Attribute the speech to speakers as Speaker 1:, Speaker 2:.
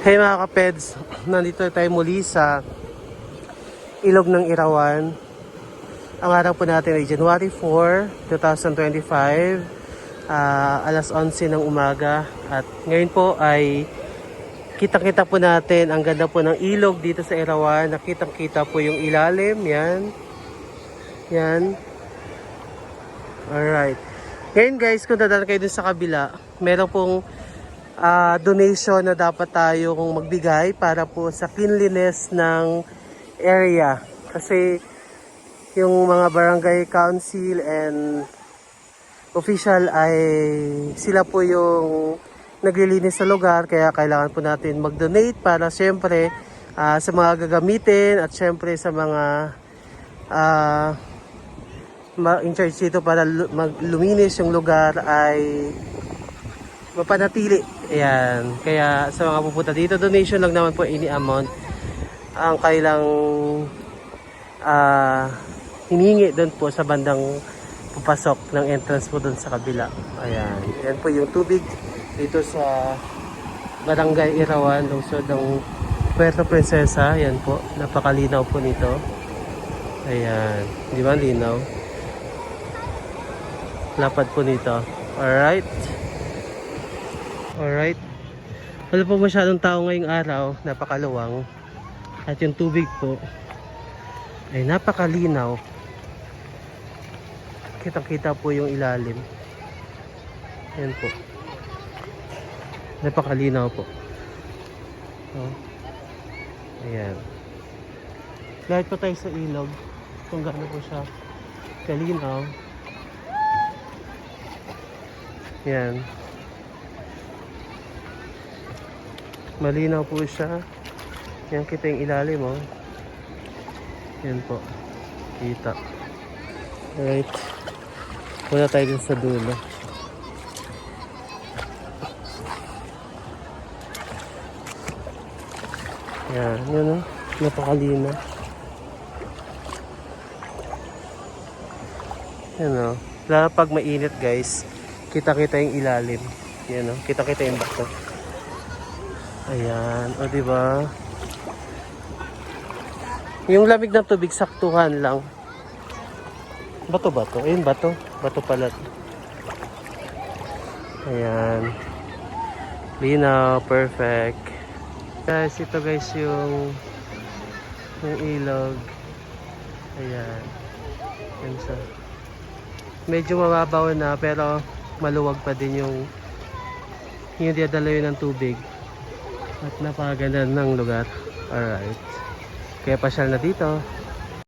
Speaker 1: Hey mga kapeds, nandito tayo muli sa Ilog ng Irawan. Ang araw po natin ay January 4, 2025, alas 11 ng umaga. At ngayon po ay kitang-kita po natin ang ganda po ng ilog dito sa Irawan. Nakitang-kita po yung ilalim, yan. Yan. Alright. Ngayon guys, kung dadaan kayo dun sa kabila, meron pong donation na dapat tayo kung magbigay para po sa cleanliness ng area. Kasi yung mga barangay council and official ay sila po yung naglilinis sa lugar, kaya kailangan po natin mag-donate para syempre sa mga gagamitin at syempre sa mga in charge dito para magluminis yung lugar ay mapanatili. Ayan. Kaya sa mga pupunta dito, donation lang naman po any amount ang kailang hinihingi doon po sa bandang papasok ng entrance po doon sa kabila. Ayan. Ayan po yung tubig dito sa Barangay Irawan, lungsod ng Puerto Princesa. Ayan po. Napakalinaw po nito. Ayan. Di ba linaw? Lapad po nito. Alright. Alright. Wala po masyadong tao ngayong araw. Napakaluwang. At yung tubig po ay napakalinaw. Kitang-kita po yung ilalim. Ayan po. Napakalinaw po. Oh. Ayan. Kahit po tayo sa ilog, kung gaano po siya kalinaw. Ayan. Malinaw po siya. Yan, kita yung ilalim, oh. Yan po. Kita. Alright. Muna tayo din sa dulo. Yan. Yan, oh. Napakalinaw. Yan, oh. Lalo pag mainit, guys, kita-kita yung ilalim. Yan, oh. Kita-kita yung bato. Ayan, o diba? Yung lamig ng tubig saktuhan lang. Bato-bato. Ayun, bato. Bato pala. Ayan. Linaw, perfect. Guys, ito guys yung ilog. Ayan. Ayan siya. Medyo mababaw na pero maluwag pa din yung dinadalaw ng tubig. At napakaganda ng lugar. Alright. Kaya pasyal na dito.